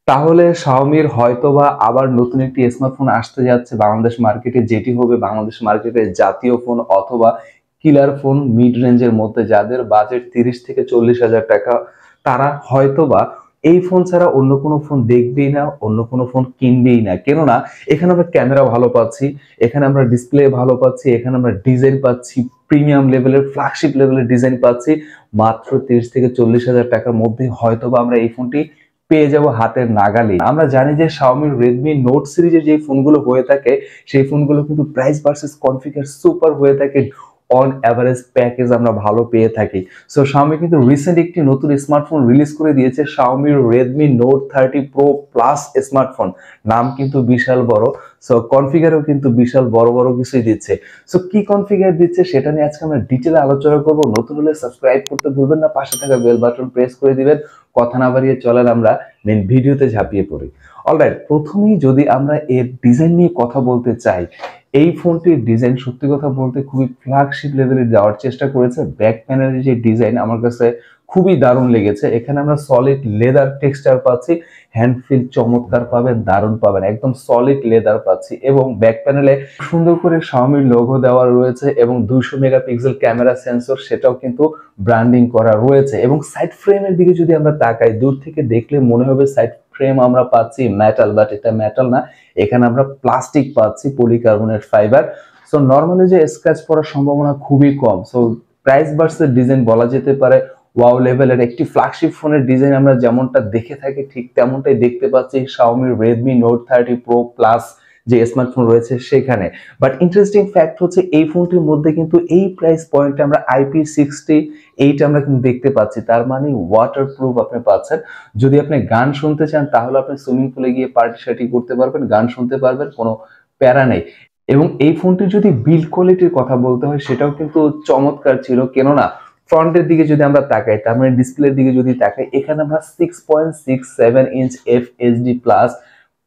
তাহলে শাওমির হয়তোবা আবার নতুন একটি স্মার্টফোন আসতে যাচ্ছে বাংলাদেশ মার্কেটে, যেটি হবে বাংলাদেশ মার্কেটের জাতীয় ফোন অথবা কিলার ফোন মিড রেঞ্জের মধ্যে, যাদের বাজেট 30 থেকে 40 হাজার টাকা, তারা হয়তোবা এই ফোন ছাড়া অন্য কোনো ফোন দেখবেই না, অন্য কোনো ফোন কিনবেই না। কেননা এখানে আমরা ক্যামেরা ভালো পাচ্ছি, এখানে আমরা ডিসপ্লে ভালো পাচ্ছি, এখানে আমরা ডিজাইন পাচ্ছি, প্রিমিয়াম লেভেলের ফ্ল্যাগশিপ লেভেলের ডিজাইন পাচ্ছি। মাত্র 30 থেকে 40 হাজার টাকার মধ্যে হয়তোবা আমরা এই ফোনটি পেয়ে যাব হাতের নাগালে। আমরা জানি যে Xiaomi Redmi Note সিরিজের যে ফোনগুলো হয়ে থাকে, সেই ফোনগুলো কিন্তু প্রাইস ভার্সেস কনফিগার সুপার হয়ে থাকে, অন এভারেজ প্যাকেজ আমরা ভালো পেয়ে থাকি। সো Xiaomi কিন্তু রিসেন্ট একটি নতুন স্মার্টফোন রিলিজ করে দিয়েছে, Xiaomi Redmi Note 30 Pro Plus smartphone. নাম কিন্তু বিশাল বড়, সো কনফিগারও কিন্তু বিশাল বড় বড় কিছুই দিচ্ছে। সো কি কনফিগার দিচ্ছে সেটা নিয়ে আজকে আমরা ডিটেইলে আলোচনা করব। নতুন হলে সাবস্ক্রাইব করতে ভুলবেন না, পাশে থাকা বেল বাটন প্রেস করে দিবেন। কথা না বাড়িয়ে চলেন আমরা মেন ভিডিওতে ঝাঁপিয়ে পড়ি। অলরাইট, প্রথমেই যদি আমরা এর ডিজাইন নিয়ে কথা বলতে চাই, এই ফোনটির ডিজাইন সত্যি কথা বলতে খুবই ফ্ল্যাগশিপ লেভেলে দেওয়ার চেষ্টা করেছে। ব্যাক প্যানেলের যে ডিজাইন আমার কাছে খুবই দারুণ লেগেছে। এখানে আমরা সলিড লেদার টেক্সচার পাচ্ছি, হ্যান্ড ফিল চমৎকার পাবেন, দারুণ পাবেন, একদম সলিড লেদার পাচ্ছি। এবং ব্যাক প্যানেলে সুন্দর করে Xiaomi লোগো দেওয়া রয়েছে এবং 200 মেগাপিক্সেল ক্যামেরা সেন্সর, সেটাও কিন্তু ব্র্যান্ডিং করা রয়েছে। এবং সাইড ফ্রেমের দিকে যদি আমরা তাকাই, দূর থেকে দেখলে মনে হবে সাইড ফ্রেম আমরা পাচ্ছি মেটাল, বাট এটা মেটাল না, এখানে আমরা প্লাস্টিক পাচ্ছি, পলিকার্বনেট ফাইবার। সো নরমালি যে স্ক্র্যাচ পড়ার সম্ভাবনা খুবই কম। সো প্রাইস ভার্সেস ডিজাইন বলা যেতে পারে ওয়াও লেভেলের একটি ফ্ল্যাগশিপ ফোনের ডিজাইন আমরা যেমনটা দেখে থাকি ঠিক তেমনটাই দেখতে পাচ্ছি Xiaomi Redmi Note 30 Pro Plus যে স্মার্টফোন রয়েছে সেখানে। বাট ইন্টারেস্টিং ফ্যাক্ট হচ্ছে এই ফোনটির মধ্যে কিন্তু এই প্রাইস পয়েন্টে আমরা IP68 আমরা কিন্তু দেখতে পাচ্ছি, তার মানে ওয়াটারপ্রুফ আপনি পাচ্ছেন। যদি আপনি গান শুনতে চান তাহলে আপনি সুইমিং পুলে গিয়ে পার্টি শার্টি করতে পারবেন, গান শুনতে পারবেন, কোনো প্যারা নেই। এবং এই ফোনটি যদি বিল্ড কোয়ালিটির কথা বলতে হয় সেটাও কিন্তু চমৎকার ছিল। কেননা ফ্রন্টের দিকে যদি আমরা তাকাই, তার মানে ডিসপ্লের দিকে যদি তাকাই, এখানে আমরা 6.67 inch FHD plus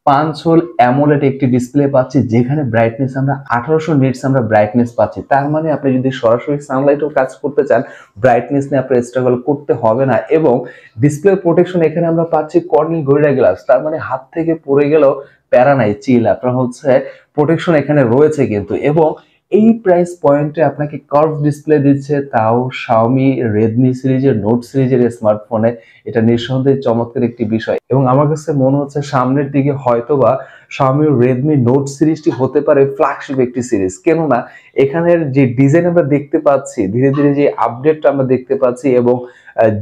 5 hole AMOLED একটি ডিসপ্লে পাচ্ছি, যেখানে ব্রাইটনেস আমরা 1800 নিটস আমরা ব্রাইটনেস পাচ্ছি। তার মানে আপনি যদি সরাসরি সানলাইটেও কাজ করতে চান, ব্রাইটনেস নিয়ে আপনার স্ট্রাগল করতে হবে না। এবং ডিসপ্লে প্রোটেকশন এখানে আমরা পাচ্ছি কর্নিং গরিলা গ্লাস, তার মানে হাত থেকে পড়ে গেলেও প্যারা নাই, চিল, আপনার হচ্ছে প্রোটেকশন এখানে রয়েছে কিন্তু। এবং এই প্রাইস পয়েন্টে আপনাকে কার্ভ ডিসপ্লে দিচ্ছে, তাও Xiaomi Redmi সিরিজের নোট সিরিজের স্মার্টফোনে, এটা নিঃসন্দেহে চমৎকার একটি বিষয়। এবং আমার কাছে মনে হচ্ছে সামনের দিকে হয়তোবা Xiaomi Redmi Note সিরিজটি হতে পারে ফ্ল্যাগশিপ একটি সিরিজ। কেননা এখানের যে ডিজাইন আমরা দেখতে পাচ্ছি, ধীরে ধীরে যে আপডেটটা আমরা দেখতে পাচ্ছি এবং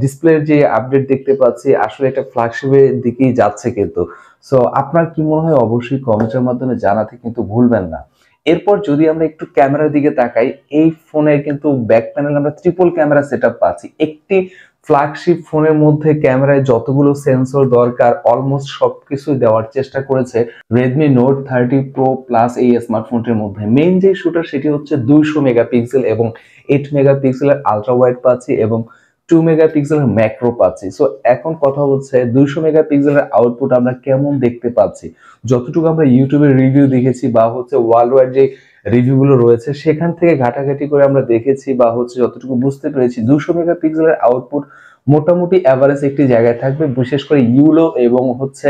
ডিসপ্লের যে আপডেট দেখতে পাচ্ছি, আসলে এটা ফ্ল্যাগশিপের দিকেই যাচ্ছে কিন্তু। সো আপনার কি মনে হয় অবশ্যই কমেন্টের মাধ্যমে জানাতে কিন্তু ভুলবেন না। এরপর যদি আমরা একটু ক্যামেরার দিকে তাকাই, এই ফোনের কিন্তু ব্যাক প্যানেল আমরা ট্রিপল ক্যামেরা সেটআপ পাচ্ছি। একটি ফ্ল্যাগশিপ ফোনের মধ্যে ক্যামেরায় যতগুলো সেন্সর দরকার অলমোস্ট সবকিছু দেওয়ার চেষ্টা করেছে Redmi Note 30 Pro Plus এই স্মার্টফোনটির মধ্যে। মেইন যে শুটার সেটি হচ্ছে 200 মেগাপিক্সেল এবং 8 মেগাপিক্সেলের আলট্রা ওয়াইড পাচ্ছি এবং 2 মেগাপিক্সেলের ম্যাক্রো পাচ্ছি। সো এখন কথা হচ্ছে 200 মেগাপিক্সেলের আউটপুট আমরা কেমন দেখতে পাচ্ছি। যতটুকু আমরা ইউটিউবে রিভিউ দেখেছি বা হচ্ছে ওয়ার্ল্ড ওয়াইড যে রিভিউগুলো রয়েছে সেখান থেকে ঘাটাঘাটি করে আমরা দেখেছি বা হচ্ছে যতটুকু বুঝতে পেরেছি, 200 মেগাপিক্সেলের আউটপুট মোটামুটি এভারেজ একটি জায়গায় থাকবে। বিশেষ করে ইউলো এবং হচ্ছে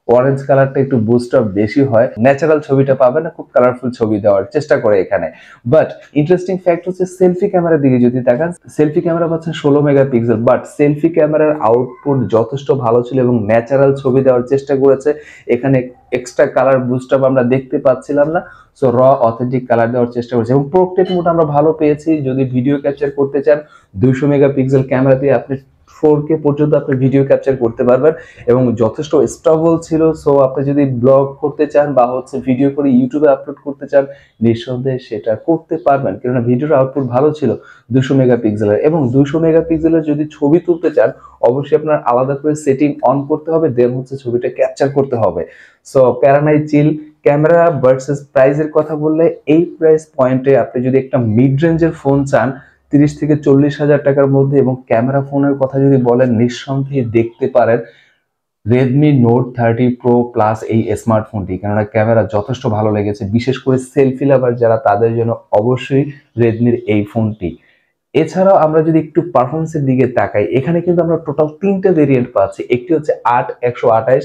অরেঞ্জ কালারটা একটু বুস্ট আপ বেশি হয়, ন্যাচারাল ছবিটা পাবে না, খুব কালারফুল ছবি দেওয়ার চেষ্টা করে এখানে। বাট ইন্টারেস্টিং ফ্যাক্ট হচ্ছে সেলফি ক্যামেরার দিকে যদি তাকান, সেলফি ক্যামেরা পাচ্ছেন 16 মেগাপিক্সেল, বাট সেলফি ক্যামেরার আউটপুট যথেষ্ট ভালো ছিল এবং ন্যাচারাল ছবি দেওয়ার চেষ্টা করেছে। এখানে এক্সট্রা কালার বুস্ট আপ আমরা দেখতে পাচ্ছিলাম না। সো র অথেন্টিক কালার দেওয়ার চেষ্টা করেছে এবং পোর্ট্রেট মোড আমরা ভালো পেয়েছি। যদি ভিডিও ক্যাপচার করতে চান 200 মেগাপিক্সেল ক্যামেরা দিয়ে আপনি 4K পর্যন্ত আপনি ভিডিও ক্যাপচার করতে পারবেন এবং যথেষ্ট স্টেবল ছিল। সো আপনি যদি ব্লগ করতে চান বা হচ্ছে ভিডিও করে ইউটিউবে আপলোড করতে চান, নিঃসন্দেহে সেটা করতে পারবেন, কেননা ভিডিওর আউটপুট ভালো ছিল 200 মেগাপিক্সেলের। এবং 200 মেগাপিক্সেলের যদি ছবি তুলতে চান অবশ্যই আপনার আলাদা করে সেটিং অন করতে হবে, দেন হচ্ছে ছবিটা ক্যাপচার করতে হবে। সো প্যারানাই চিল। ক্যামেরা ভার্সেস প্রাইসের কথা বললে, এই প্রাইস পয়েন্টে আপনি যদি একটা মিড রেঞ্জের ফোন চান 30 থেকে 40 হাজার টাকার মধ্যে, এবং ক্যামেরা ফোনের কথা যদি বলেন, নিঃসন্দেহে দেখতে পারেন Redmi Note 30 Pro Plus এই স্মার্টফোনটি। কেননা ক্যামেরা যথেষ্ট ভালো লেগেছে, বিশেষ করে সেলফি লাভার যারা তাদের জন্য অবশ্যই রেডমির এই ফোনটি। এছাড়াও আমরা যদি একটু পারফরমেন্সের দিকে তাকাই, এখানে কিন্তু আমরা টোটাল 3টে ভেরিয়েন্ট পাচ্ছি। একটি হচ্ছে 8/128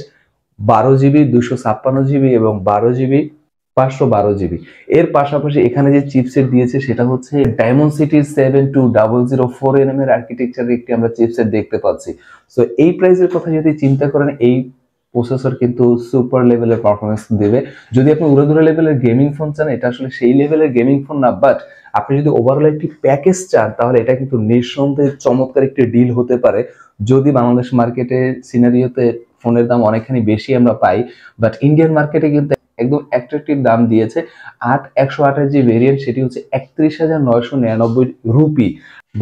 12 জিবি, 256 জিবি এবং 12 জিবি, 512 জিবি। এর পাশাপাশি এখানে যে চিপসেট দিয়েছে সেটা হচ্ছে ডায়মন্ডসিটির 72004 এর আর্কিটেকচারের একটি আমরা চিপসেট দেখতে পাচ্ছি। সো এই প্রাইসের কথা যদি চিন্তা করেন, এই প্রসেসর কিন্তু সুপার লেভেলের পারফরমেন্স দেবে। যদি আপনি উড়াধুরা লেভেলের গেমিং ফোন চান, এটা আসলে সেই লেভেলের গেমিং ফোন না, বাট আপনি যদি ওভারঅল একটি প্যাকেজ চান তাহলে এটা কিন্তু নিঃসন্দেহে চমৎকার একটি ডিল হতে পারে। যদি বাংলাদেশ মার্কেটে সিনারিওতে ফোনের দাম অনেকখানি বেশি আমরা পাই, বাট ইন্ডিয়ান মার্কেটে কিন্তু একদম অ্যাট্রাকটিভ দাম দিয়েছে। 128 যে ভেরিয়েন্ট সেটি হচ্ছে 31,999 রুপি।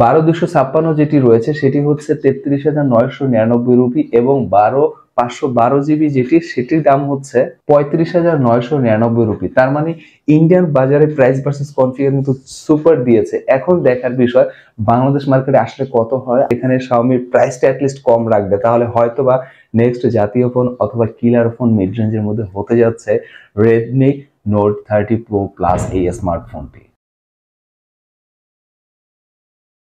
12,256 যেটি রয়েছে সেটি হচ্ছে 33,999 রুপি এবং 512 জিবি যেটি, সেটির দাম হচ্ছে 35,999 রুপি। তার মানে ইন্ডিয়ান বাজারে প্রাইস ভার্সেস কনফিগার কিন্তু সুপার দিয়েছে। এখন দেখার বিষয় বাংলাদেশ মার্কেটে আসলে কত হয়। এখানে শাওমির প্রাইসটা অ্যাটলিস্ট কম রাখবে, তাহলে হয়তোবা নেক্সট জাতীয় ফোন অথবা কিলার ফোন মিড রেঞ্জের মধ্যে হতে যাচ্ছে রেডমি নোট 30 প্রো প্লাস এই স্মার্টফোনটি।